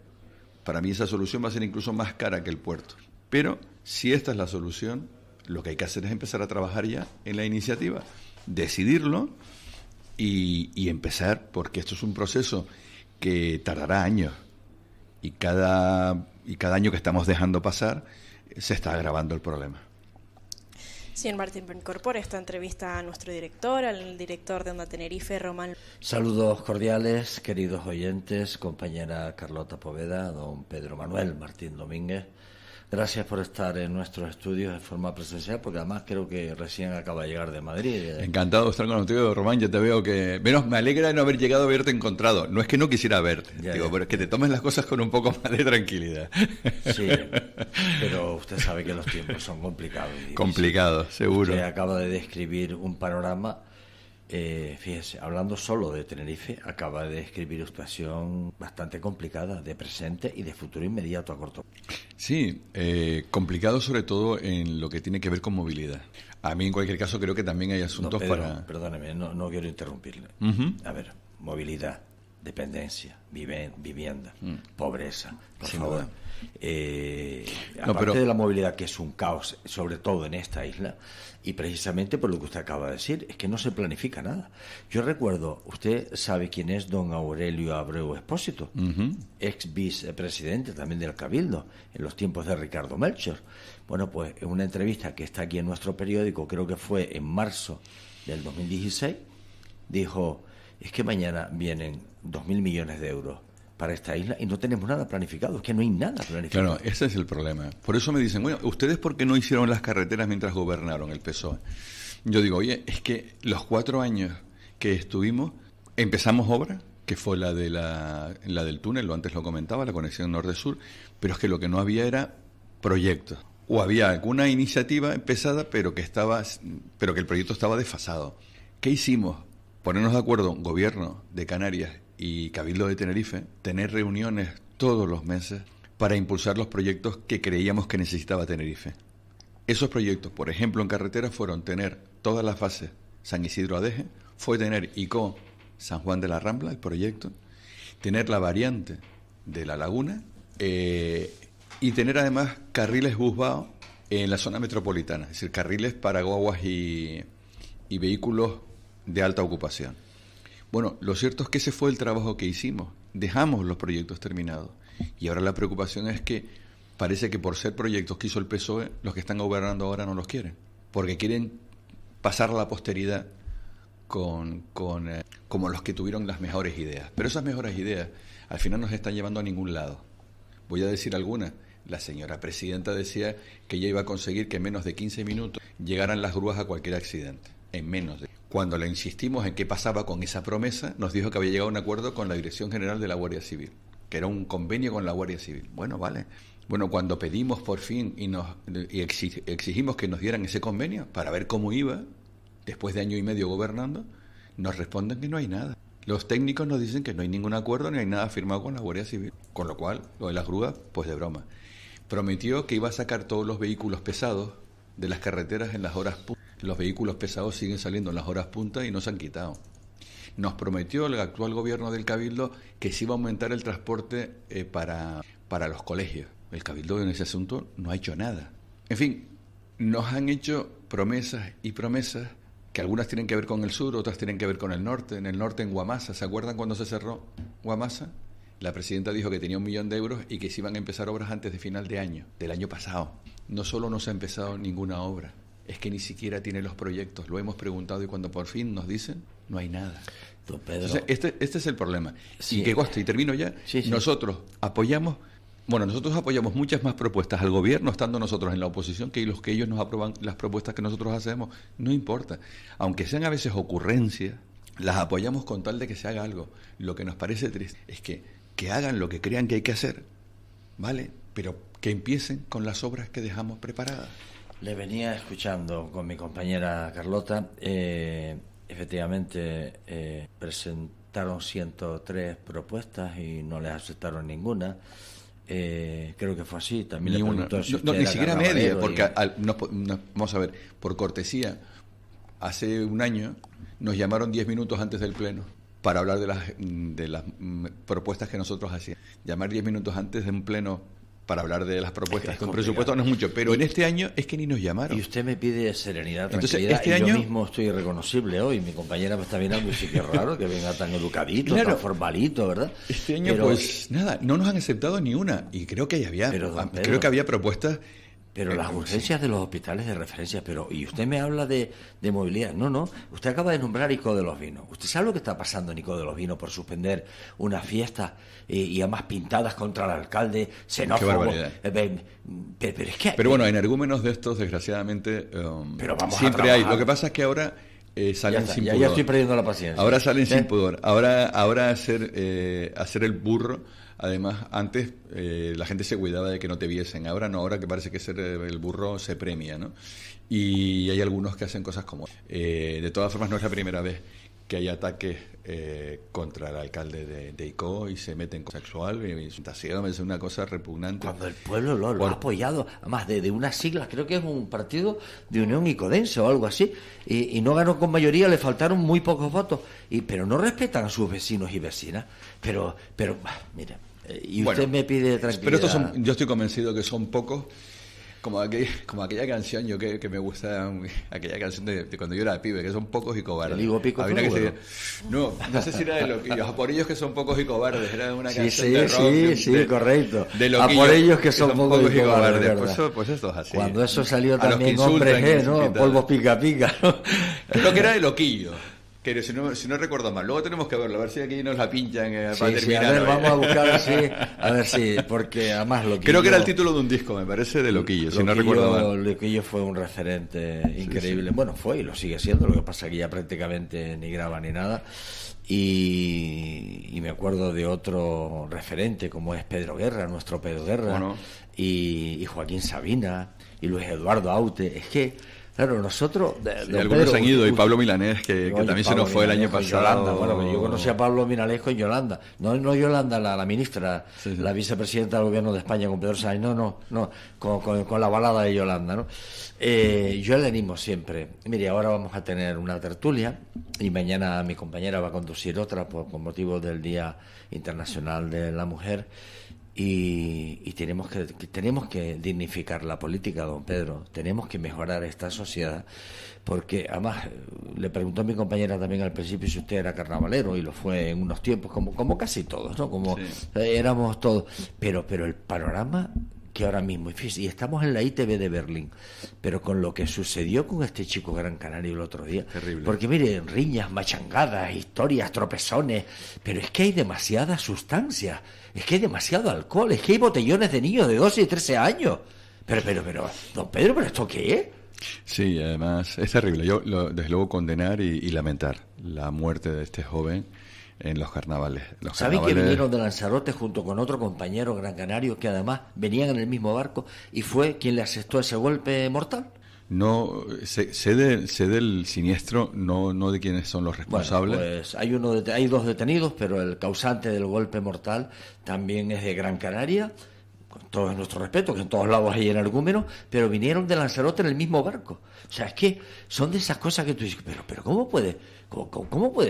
Para mí esa solución va a ser incluso más cara que el puerto. Pero si esta es la solución, lo que hay que hacer es empezar a trabajar ya en la iniciativa, decidirlo y empezar, porque esto es un proceso que tardará años. Y cada año que estamos dejando pasar se está agravando el problema. Señor Martín, incorpora esta entrevista a nuestro director, al director de Onda Tenerife, Román. Saludos cordiales, queridos oyentes, compañera Carlota Poveda, don Pedro Manuel Martín Domínguez. Gracias por estar en nuestros estudios de forma presencial, porque además creo que recién acaba de llegar de Madrid. Encantado de estar contigo, Román. Ya te veo que... Menos me alegra de no haber llegado a haberte encontrado. No es que no quisiera verte, pero es que te tomes las cosas con un poco más de tranquilidad. Sí, pero usted sabe que los tiempos son complicados. Complicados, seguro. Usted acaba de describir un panorama... fíjese, hablando solo de Tenerife, acaba de describir una situación bastante complicada de presente y de futuro inmediato a corto. Sí, complicado sobre todo en lo que tiene que ver con movilidad. A mí, en cualquier caso, creo que también hay asuntos para... Perdóneme, no quiero interrumpirle. A ver, movilidad, dependencia, vivienda, pobreza, por favor. Aparte de la movilidad, que es un caos, sobre todo en esta isla, y precisamente por lo que usted acaba de decir, es que no se planifica nada. Yo recuerdo, usted sabe quién es don Aurelio Abreu Expósito, ex vicepresidente también del Cabildo, en los tiempos de Ricardo Melchor. Bueno, pues en una entrevista que está aquí en nuestro periódico, creo que fue en marzo del 2016, dijo, es que mañana vienen 2.000 millones de euros para esta isla y no tenemos nada planificado, es que no hay nada planificado. Claro, ese es el problema. Por eso me dicen, bueno, ¿ustedes por qué no hicieron las carreteras mientras gobernaron el PSOE? Yo digo, oye, es que los 4 años que estuvimos, empezamos obra, que fue la del túnel, lo antes lo comentaba, la conexión norte-sur, pero es que lo que no había era proyectos. O había alguna iniciativa empezada, pero que el proyecto estaba desfasado. ¿Qué hicimos? Ponernos de acuerdo, gobierno de Canarias y Cabildo de Tenerife, tener reuniones todos los meses para impulsar los proyectos que creíamos que necesitaba Tenerife. Esos proyectos, por ejemplo, en carretera, fueron tener todas las fases San Isidro-Adeje, fue tener ICO San Juan de la Rambla, el proyecto, tener la variante de La Laguna y tener además carriles busbao en la zona metropolitana, es decir, carriles para guaguas y vehículos de alta ocupación. Bueno, lo cierto es que ese fue el trabajo que hicimos. Dejamos los proyectos terminados. Y ahora la preocupación es que parece que por ser proyectos que hizo el PSOE, los que están gobernando ahora no los quieren. Porque quieren pasar a la posteridad como los que tuvieron las mejores ideas. Pero esas mejores ideas al final no se están llevando a ningún lado. Voy a decir algunas. La señora presidenta decía que ella iba a conseguir que en menos de 15 minutos llegaran las grúas a cualquier accidente. En menos de... Cuando le insistimos en qué pasaba con esa promesa, nos dijo que había llegado a un acuerdo con la Dirección General de la Guardia Civil, que era un convenio con la Guardia Civil. Bueno, vale. Bueno, cuando pedimos por fin y exigimos que nos dieran ese convenio para ver cómo iba, después de 1 año y medio gobernando, nos responden que no hay nada. Los técnicos nos dicen que no hay ningún acuerdo ni hay nada firmado con la Guardia Civil. Con lo cual, lo de las grúas, pues de broma. Prometió que iba a sacar todos los vehículos pesados de las carreteras en las horas punta. Los vehículos pesados siguen saliendo en las horas punta y no se han quitado. Nos prometió el actual gobierno del Cabildo que se iba a aumentar el transporte para los colegios. El Cabildo en ese asunto no ha hecho nada. En fin, nos han hecho promesas y promesas que algunas tienen que ver con el sur, otras tienen que ver con el norte. En el norte, en Guamasa, ¿se acuerdan cuando se cerró Guamasa? La presidenta dijo que tenía 1 millón de euros y que se iban a empezar obras antes de final de año, del año pasado. No solo no se ha empezado ninguna obra, es que ni siquiera tiene los proyectos. Lo hemos preguntado y cuando por fin nos dicen, no hay nada. Don Pedro. Entonces, este es el problema. Sí. Y que conste, y termino ya, sí. nosotros apoyamos muchas más propuestas al gobierno estando nosotros en la oposición que los que ellos nos aprueban las propuestas que nosotros hacemos. No importa. Aunque sean a veces ocurrencias, las apoyamos con tal de que se haga algo. Lo que nos parece triste es que hagan lo que crean que hay que hacer, ¿vale? Pero que empiecen con las obras que dejamos preparadas. Le venía escuchando con mi compañera Carlota. Efectivamente, presentaron 103 propuesas y no les aceptaron ninguna. Creo que fue así. También Ni le una. preguntó si No, usted ni era siquiera media, carnavalero porque vamos a ver, por cortesía, hace 1 año nos llamaron 10 minutos antes del pleno para hablar de las propuestas que nosotros hacíamos. Llamar 10 minutos antes de un pleno para hablar de las propuestas con presupuesto no es mucho, pero en este año es que ni nos llamaron. Y usted me pide serenidad, Entonces, tranquilidad, este y año... yo mismo estoy irreconocible hoy. Mi compañera me está mirando y dice que es raro que venga tan educadito, Claro. tan formalito, ¿verdad? Este año, pues nada, no nos han aceptado ni una. Y creo que había propuestas Pero las urgencias de los hospitales de referencia, y usted me habla de movilidad. No, usted acaba de nombrar Ico de los Vinos. ¿Usted sabe lo que está pasando en Ico de los Vinos por suspender una fiesta y además pintadas contra el alcalde, xenófobo? Qué barbaridad. Pero es que... Pero bueno, energúmenos de estos, desgraciadamente, pero vamos siempre hay. Lo que pasa es que ahora salen sin pudor. Ya estoy perdiendo la paciencia. Ahora salen sin pudor. Ahora hacer el burro. Además, antes la gente se cuidaba de que no te viesen. Ahora no, ahora que parece que ser el burro se premia, ¿no? Y hay algunos que hacen cosas como... de todas formas, no es la primera vez que hay ataques contra el alcalde de Icó y se meten con sexual y tentación, es una cosa repugnante. Cuando el pueblo lo ha apoyado, además de unas siglas, creo que es un partido de Unión Icodense o algo así, y no ganó con mayoría, le faltaron muy pocos votos, pero no respetan a sus vecinos y vecinas. Pero mira, y usted me pide tranquilidad. Pero yo estoy convencido que son pocos. Como aquella canción, que me gusta, aquella canción de cuando yo era pibe, que son pocos y cobardes. El higo pico que bueno. No sé si era de Loquillos, a por ellos que son pocos y cobardes, era una canción de rock. Sí, correcto. De Loquillos, a por ellos que son pocos y cobardes. Pues esto es así. Cuando eso salió también Hombres G, ¿no? Polvos pica pica, ¿no? Creo que era de Loquillos. Que si no recuerdo mal, luego tenemos que verlo, a ver si aquí nos la pinchan para terminar. A ver, vamos a buscar, a ver si, porque además Loquillo... Creo que era el título de un disco, me parece, de Loquillo, si no recuerdo mal. Loquillo fue un referente increíble, bueno, fue y lo sigue siendo, lo que pasa es que ya prácticamente ni graba ni nada, y me acuerdo de otro referente como es Pedro Guerra, nuestro Pedro Guerra, bueno. y Joaquín Sabina, y Luis Eduardo Aute, es que... Claro, nosotros... algunos han ido, y Pablo Milanés, que también se nos fue el año pasado. Yolanda, bueno, yo conocí a Pablo Milanés con Yolanda. No Yolanda, la ministra, la vicepresidenta del Gobierno de España, con Pedro Sáenz. No, con la balada de Yolanda, ¿no? Yo le animo siempre. Mire, ahora vamos a tener una tertulia, y mañana mi compañera va a conducir otra con motivo del Día Internacional de la Mujer. Y tenemos que dignificar la política, don Pedro, tenemos que mejorar esta sociedad, porque además le preguntó a mi compañera también al principio si usted era carnavalero, y lo fue en unos tiempos, como casi todos, ¿no? Éramos todos, pero el panorama que ahora mismo, y estamos en la ITV de Berlín, pero con lo que sucedió con este chico Gran Canario el otro día, terrible. Porque mire, riñas, machangadas, historias, tropezones, pero es que hay demasiada sustancia, es que hay demasiado alcohol, es que hay botellones de niños de 12 y 13 años, pero, don Pedro, ¿pero esto qué es? Sí, además es terrible. Yo desde luego condenar y lamentar la muerte de este joven en los carnavales. ¿Saben que vinieron de Lanzarote junto con otro compañero gran canario que además venían en el mismo barco y fue quien le asestó ese golpe mortal? No, sé del siniestro, no de quiénes son los responsables. Bueno, pues hay dos detenidos, pero el causante del golpe mortal también es de Gran Canaria, con todo nuestro respeto, que en todos lados hay energúmenos, pero vinieron de Lanzarote en el mismo barco. O sea, es que son de esas cosas que tú dices, pero ¿cómo puede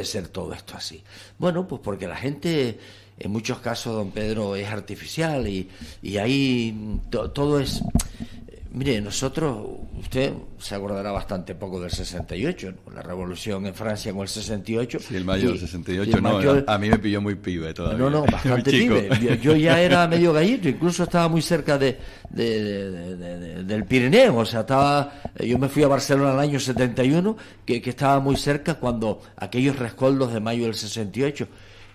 ser todo esto así? Bueno, pues porque la gente, en muchos casos, don Pedro, es artificial y ahí todo es... Mire, nosotros, usted se acordará bastante poco del 68, ¿no? La revolución en Francia con el 68. Sí, el mayo del 68, a mí me pilló muy pibe todavía. No, bastante pibe. Yo ya era medio gallito, incluso estaba muy cerca del Pirineo, o sea, yo me fui a Barcelona en el año 71, que estaba muy cerca cuando aquellos rescoldos de mayo del 68,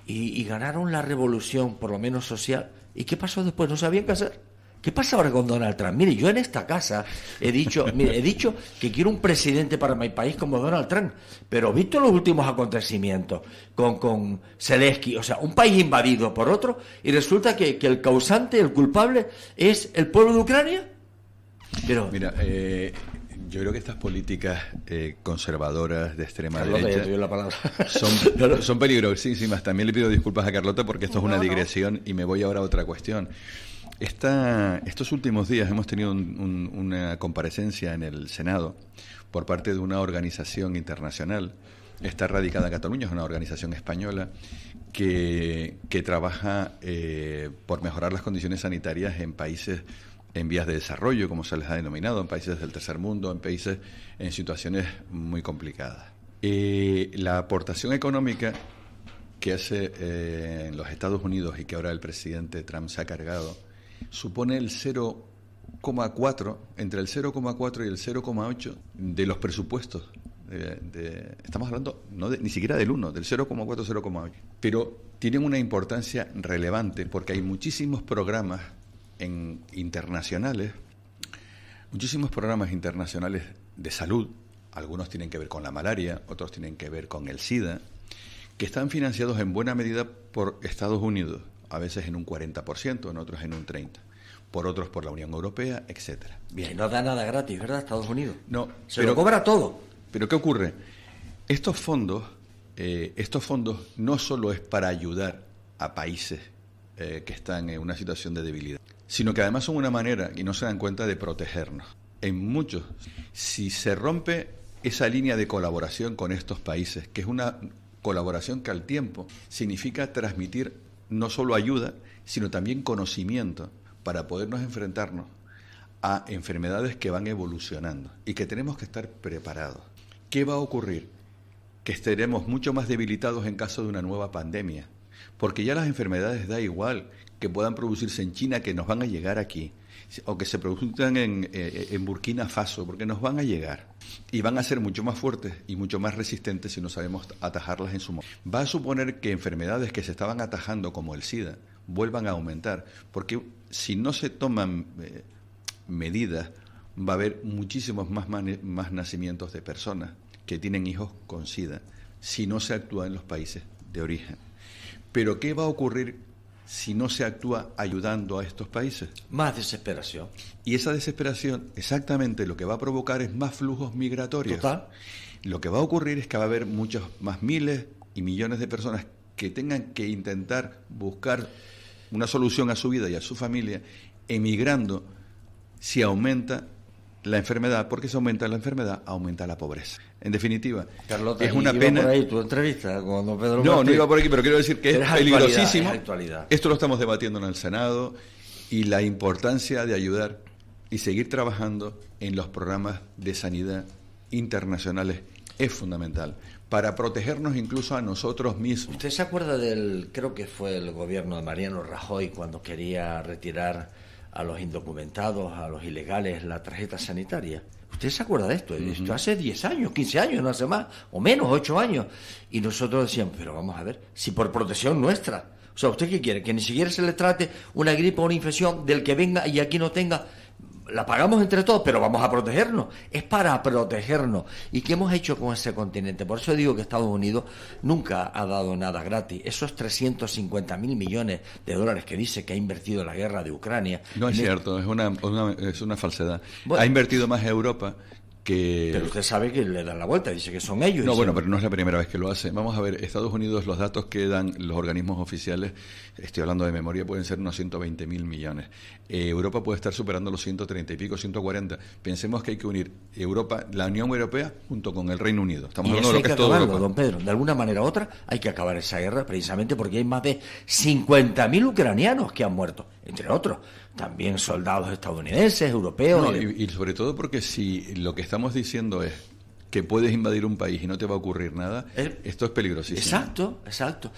y ganaron la revolución, por lo menos social. ¿Y qué pasó después? No sabían qué hacer. ¿Qué pasa ahora con Donald Trump? Mire, yo en esta casa he dicho que quiero un presidente para mi país como Donald Trump, pero visto los últimos acontecimientos con Zelensky, o sea, un país invadido por otro, y resulta que el causante, el culpable, es el pueblo de Ucrania. Pero mira, yo creo que estas políticas conservadoras de extrema derecha son peligrosísimas. También le pido disculpas a Carlota porque esto es una digresión y me voy ahora a otra cuestión. Estos últimos días hemos tenido una comparecencia en el Senado por parte de una organización internacional. Está radicada en Cataluña, es una organización española que trabaja por mejorar las condiciones sanitarias en países en vías de desarrollo, como se les ha denominado, en países del tercer mundo, en países en situaciones muy complicadas. La aportación económica que hace en los Estados Unidos y que ahora el presidente Trump se ha cargado supone el 0,1% 0,4, entre el 0,4 y el 0,8 de los presupuestos. Estamos hablando ni siquiera del 1, del 0,4, 0,8. Pero tienen una importancia relevante porque hay muchísimos programas internacionales de salud. Algunos tienen que ver con la malaria, otros tienen que ver con el SIDA, que están financiados en buena medida por Estados Unidos, a veces en un 40%, en otros en un 30%, por otros por la Unión Europea, etcétera. Bien, no da nada gratis, ¿verdad, Estados Unidos? No, se lo cobra todo. Pero ¿qué ocurre? Estos fondos no solo es para ayudar a países que están en una situación de debilidad, sino que además son una manera, y no se dan cuenta, de protegernos. En muchos, si se rompe esa línea de colaboración con estos países, que es una colaboración que al tiempo significa transmitir no solo ayuda, sino también conocimiento para podernos enfrentarnos a enfermedades que van evolucionando y que tenemos que estar preparados. ¿Qué va a ocurrir? Que estaremos mucho más debilitados en caso de una nueva pandemia, porque ya las enfermedades da igual que puedan producirse en China, que nos van a llegar aquí, o que se produzcan en Burkina Faso, porque nos van a llegar y van a ser mucho más fuertes y mucho más resistentes si no sabemos atajarlas en su momento. Va a suponer que enfermedades que se estaban atajando, como el SIDA, vuelvan a aumentar, porque si no se toman medidas, va a haber muchísimos más nacimientos de personas que tienen hijos con SIDA, si no se actúa en los países de origen. Pero ¿qué va a ocurrir si no se actúa ayudando a estos países? Más desesperación. Y esa desesperación, exactamente, lo que va a provocar es más flujos migratorios. Total. Lo que va a ocurrir es que va a haber muchos más miles y millones de personas que tengan que intentar buscar una solución a su vida y a su familia, emigrando. Si aumenta la enfermedad, porque si aumenta la enfermedad, aumenta la pobreza. En definitiva, Carlota, es una iba pena. Por ahí tu entrevista con don Pedro No, Martín. no iba por aquí, pero quiero decir que es peligrosísimo. Actualidad. Esto lo estamos debatiendo en el Senado, y la importancia de ayudar y seguir trabajando en los programas de sanidad internacionales es fundamental para protegernos incluso a nosotros mismos. ¿Usted se acuerda creo que fue el gobierno de Mariano Rajoy cuando quería retirar a los indocumentados, a los ilegales, la tarjeta sanitaria? ¿Usted se acuerda de esto? Esto hace 10 años, 15 años, no hace más, o menos, 8 años. Y nosotros decíamos, pero vamos a ver, si por protección nuestra. O sea, ¿usted qué quiere? Que ni siquiera se le trate una gripe o una infección del que venga y aquí no tenga. La pagamos entre todos, pero vamos a protegernos. Es para protegernos. ¿Y qué hemos hecho con ese continente? Por eso digo que Estados Unidos nunca ha dado nada gratis. Esos 350.000 millones de dólares que dice que ha invertido en la guerra de Ucrania. No es cierto, es una falsedad. Bueno, ha invertido más Europa que... Pero usted sabe que le dan la vuelta, dice que son ellos. No, bueno, pero no es la primera vez que lo hace. Vamos a ver, Estados Unidos, los datos que dan los organismos oficiales, estoy hablando de memoria, pueden ser unos 120.000 millones. Europa puede estar superando los 130 y pico, 140. Pensemos que hay que unir Europa, la Unión Europea, junto con el Reino Unido. Estamos hablando de lo que es todo Europa. Don Pedro, de alguna manera u otra hay que acabar esa guerra, precisamente porque hay más de 50.000 ucranianos que han muerto, entre otros. También soldados estadounidenses, europeos. No, y sobre todo porque si lo que estamos diciendo es que puedes invadir un país y no te va a ocurrir nada, esto es peligrosísimo. Exacto.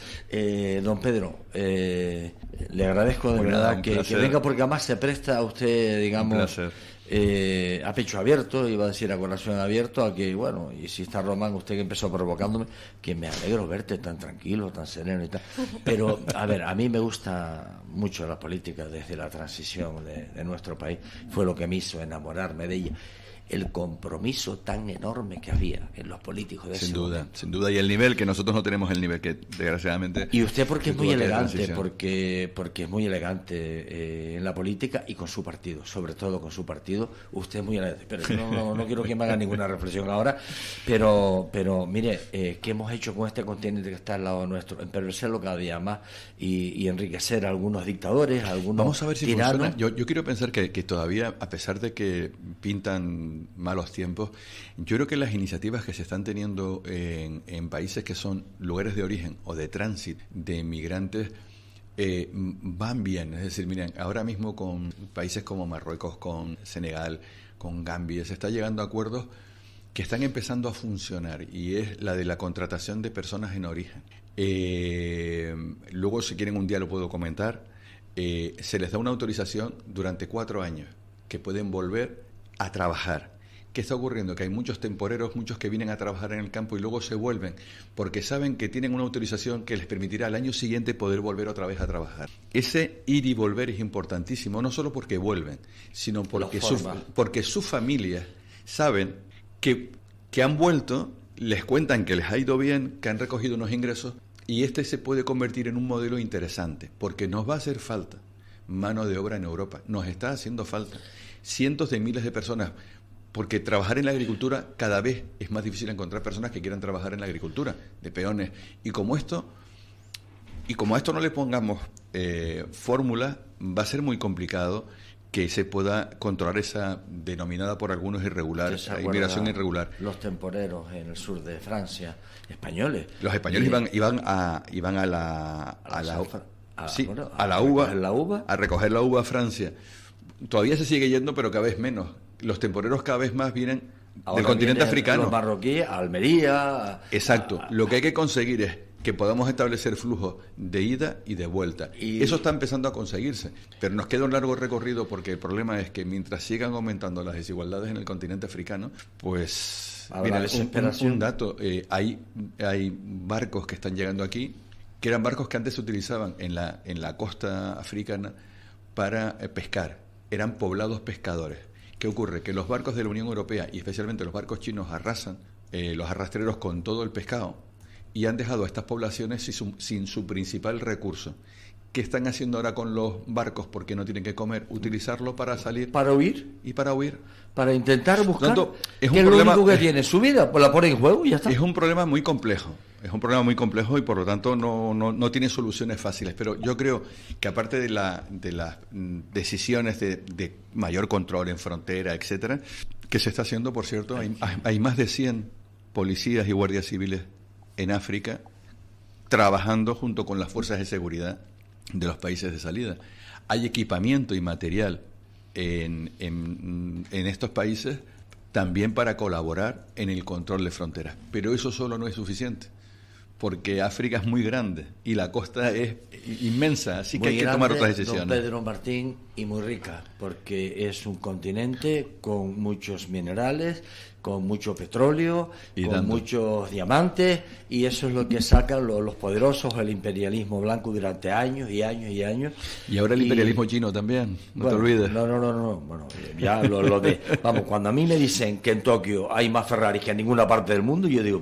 Don Pedro, le agradezco de verdad que venga, porque además se presta a usted, digamos, a pecho abierto, iba a decir a corazón abierto, a que, bueno, y si está Román, usted que empezó provocándome, que me alegro verte tan tranquilo, tan sereno y tal. Pero, a ver, a mí me gusta mucho la política desde la transición de nuestro país, fue lo que me hizo enamorarme de ella. El compromiso tan enorme que había en los políticos de ese momento. Sin duda, y el nivel, que nosotros no tenemos el nivel que desgraciadamente... Y usted porque es muy elegante, porque es muy elegante en la política y con su partido, sobre todo con su partido, usted es muy elegante. Pero no quiero que me haga ninguna reflexión ahora, pero mire, ¿qué hemos hecho con este continente que está al lado nuestro? Empervercerlo cada día más y enriquecer a algunos dictadores, a algunos Vamos a ver si tiranos. funciona. Yo quiero pensar que todavía, a pesar de que pintan malos tiempos, yo creo que las iniciativas que se están teniendo en países que son lugares de origen o de tránsito de migrantes van bien. Es decir, miren, ahora mismo con países como Marruecos, con Senegal, con Gambia, se está llegando a acuerdos que están empezando a funcionar, y es la de la contratación de personas en origen. Luego, si quieren un día lo puedo comentar. Se les da una autorización durante 4 años que pueden volver a trabajar. ¿Qué está ocurriendo? Que hay muchos temporeros, muchos que vienen a trabajar en el campo y luego se vuelven, porque saben que tienen una autorización que les permitirá al año siguiente poder volver otra vez a trabajar. Ese ir y volver es importantísimo, no solo porque vuelven, sino porque sus familias saben que han vuelto, les cuentan que les ha ido bien, que han recogido unos ingresos, y este se puede convertir en un modelo interesante, porque nos va a hacer falta mano de obra en Europa, nos está haciendo falta cientos de miles de personas, porque trabajar en la agricultura cada vez es más difícil encontrar personas que quieran trabajar en la agricultura, de peones. Y como a esto no le pongamos fórmula, va a ser muy complicado que se pueda controlar esa denominada por algunos irregular, inmigración irregular. Los temporeros en el sur de Francia, españoles. Los españoles iban a la uva, a recoger la uva a Francia. Todavía se sigue yendo, pero cada vez menos. Los temporeros cada vez más vienen del continente africano. Los marroquíes, Almería. Exacto. Lo que hay que conseguir es que podamos establecer flujos de ida y de vuelta. Y eso está empezando a conseguirse, pero nos queda un largo recorrido, porque el problema es que mientras sigan aumentando las desigualdades en el continente africano, pues mira, un dato, hay barcos que están llegando aquí, que eran barcos que antes se utilizaban en la costa africana para pescar, eran poblados pescadores. ¿Qué ocurre? Que los barcos de la Unión Europea, y especialmente los barcos chinos, arrasan los arrastreros con todo el pescado y han dejado a estas poblaciones sin su principal recurso. ¿Qué están haciendo ahora con los barcos? Porque no tienen que comer, utilizarlo para salir. ¿Para huir? Y para huir. Para intentar buscar. Tanto, es un problema, lo único que tiene su vida, pues la pone en juego y ya está. Es un problema muy complejo. Es un problema muy complejo y por lo tanto no tiene soluciones fáciles. Pero yo creo que aparte de las decisiones de mayor control en frontera, etcétera, que se está haciendo, por cierto, hay más de 100 policías y guardias civiles en África trabajando junto con las fuerzas de seguridad de los países de salida. Hay equipamiento y material en estos países también para colaborar en el control de fronteras. Pero eso solo no es suficiente, porque África es muy grande y la costa es inmensa, así que hay que tomar otras decisiones. Don Pedro Martín, y muy rica, porque es un continente con muchos minerales, con mucho petróleo, con muchos diamantes, y eso es lo que sacan los poderosos, el imperialismo blanco durante años y años y años. Y ahora el imperialismo chino también, no te olvides. No, bueno, ya lo de... Vamos, cuando a mí me dicen que en Tokio hay más Ferraris que en ninguna parte del mundo, yo digo,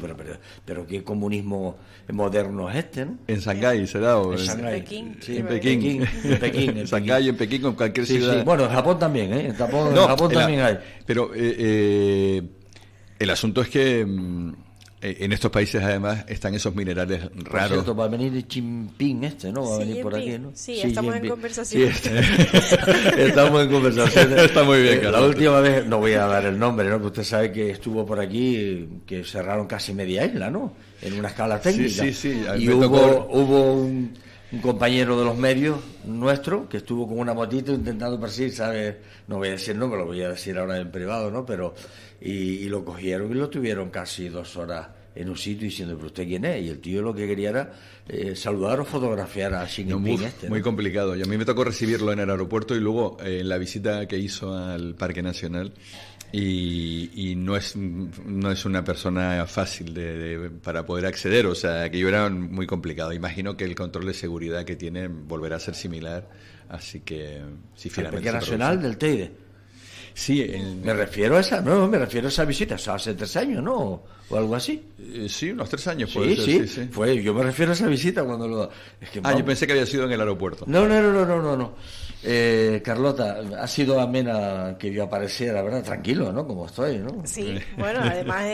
pero ¿qué comunismo moderno es este, no? En Shanghái será, o en Pekín. Sí, en Pekín. En Shanghái, en Pekín, en cualquier ciudad. Sí. Bueno, en Japón también, en Japón también hay. Pero el asunto es que en estos países además están esos minerales raros. Por cierto, va a venir el Jinping ¿no? Va a venir por aquí, ¿no? Sí, estamos en conversación. Sí, estamos en conversación. Está muy bien, La última vez, no voy a dar el nombre, ¿no? Que usted sabe que estuvo por aquí, que cerraron casi media isla, ¿no? En una escala técnica. Sí. Y hubo un compañero de los medios nuestro que estuvo con una motito intentando perseguir, ¿sabes? No voy a decir no, me lo voy a decir ahora en privado, ¿no? Pero y lo cogieron y lo tuvieron casi 2 horas en un sitio diciendo, ¿pero usted quién es? Y el tío lo que quería era saludar o fotografiar a Xi Jinping. Muy complicado. Y a mí me tocó recibirlo en el aeropuerto y luego en la visita que hizo al Parque Nacional. Y no es una persona fácil para poder acceder, o sea, aquello era muy complicado. Imagino que el control de seguridad que tiene volverá a ser similar, así que si finalmente el Parque Nacional del Teide. Sí, me refiero a esa visita, o sea, hace 3 años, ¿no? O algo así. Sí, unos 3 años. Sí. Yo me refiero a esa visita cuando lo... yo pensé que había sido en el aeropuerto. No. Carlota, ha sido amena que yo apareciera, ¿verdad? Tranquilo, ¿no? Como estoy, ¿no? Sí, bueno, además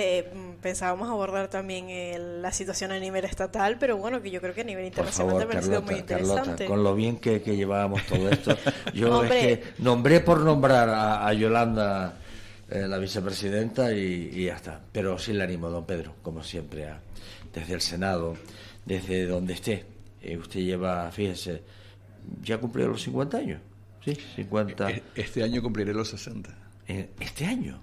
pensábamos abordar también la situación a nivel estatal, pero bueno, que yo creo que a nivel internacional también ha sido muy interesante. Carlota, con lo bien que llevábamos todo esto, yo es que nombré por nombrar a Yolanda, la vicepresidenta, y ya está. Pero sí le animo, don Pedro, como siempre, desde el Senado, desde donde esté. Usted lleva, fíjese, ya cumplió los 50 años. Sí, 50. Este año cumpliré los 60. ¿Este año?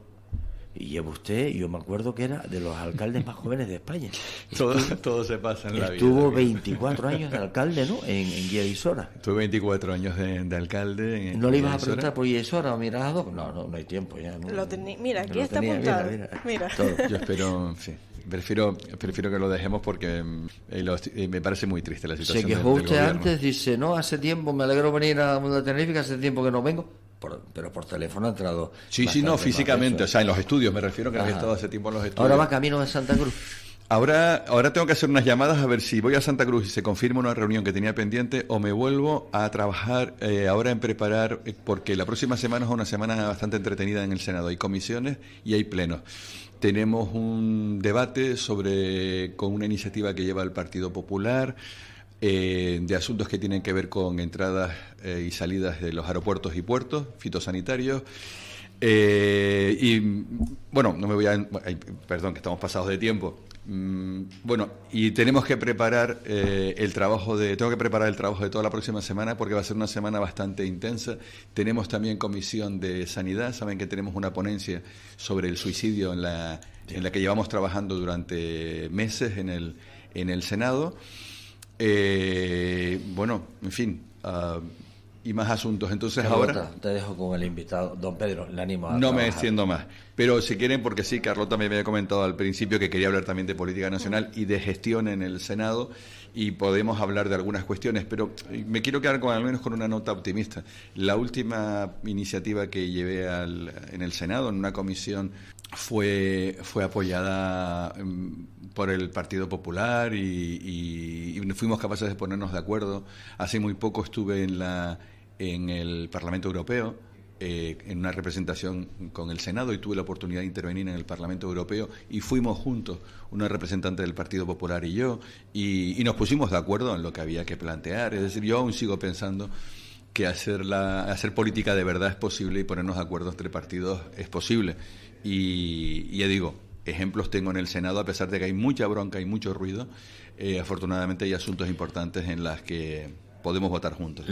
Y lleva usted, yo me acuerdo que era de los alcaldes más jóvenes de España. Todo se pasa en la vida. Estuvo 24 años de alcalde, ¿no? En Guía de Isora. Tuve 24 años de alcalde. ¿No le ibas a preguntar por Guía de Isora o Mirado? No hay tiempo ya. No, mira, aquí está apuntado. Mira. Yo espero, sí. Prefiero que lo dejemos porque me parece muy triste la situación. Se quejó del usted gobierno. antes, dice, no, hace tiempo, me alegro venir a Mundo de Tenerife, que hace tiempo que no vengo. Pero por teléfono ha entrado. Sí, no, físicamente, o sea, en los estudios, me refiero que no he estado hace tiempo en los estudios. Ahora va camino de Santa Cruz. Ahora tengo que hacer unas llamadas a ver si voy a Santa Cruz y se confirma una reunión que tenía pendiente o me vuelvo a trabajar ahora en preparar, porque la próxima semana es una semana bastante entretenida en el Senado. Hay comisiones y hay plenos. Tenemos un debate con una iniciativa que lleva el Partido Popular, de asuntos que tienen que ver con entradas y salidas de los aeropuertos y puertos, fitosanitarios. Y bueno, no me voy a... Perdón, que estamos pasados de tiempo. Bueno, y tenemos que preparar tengo que preparar el trabajo de toda la próxima semana porque va a ser una semana bastante intensa. Tenemos también comisión de sanidad. Saben que tenemos una ponencia sobre el suicidio en la que llevamos trabajando durante meses en el Senado. Bueno, en fin, y más asuntos. Entonces Carlota, ahora te dejo con el invitado, don Pedro, le animo a no me trabajar. extiendo más, pero si quieren, porque sí, Carlota me había comentado al principio que quería hablar también de política nacional y de gestión en el Senado, y podemos hablar de algunas cuestiones, pero me quiero quedar al menos con una nota optimista. La última iniciativa que llevé en el Senado, en una comisión, fue apoyada por el Partido Popular y fuimos capaces de ponernos de acuerdo. Hace muy poco estuve en el Parlamento Europeo, en una representación con el Senado, y tuve la oportunidad de intervenir en el Parlamento Europeo y fuimos juntos, una representante del Partido Popular y yo, y nos pusimos de acuerdo en lo que había que plantear. Es decir, yo aún sigo pensando que hacer política de verdad es posible y ponernos de acuerdo entre partidos es posible. Y ya digo, ejemplos tengo en el Senado, a pesar de que hay mucha bronca y mucho ruido. Afortunadamente hay asuntos importantes en los que podemos votar juntos.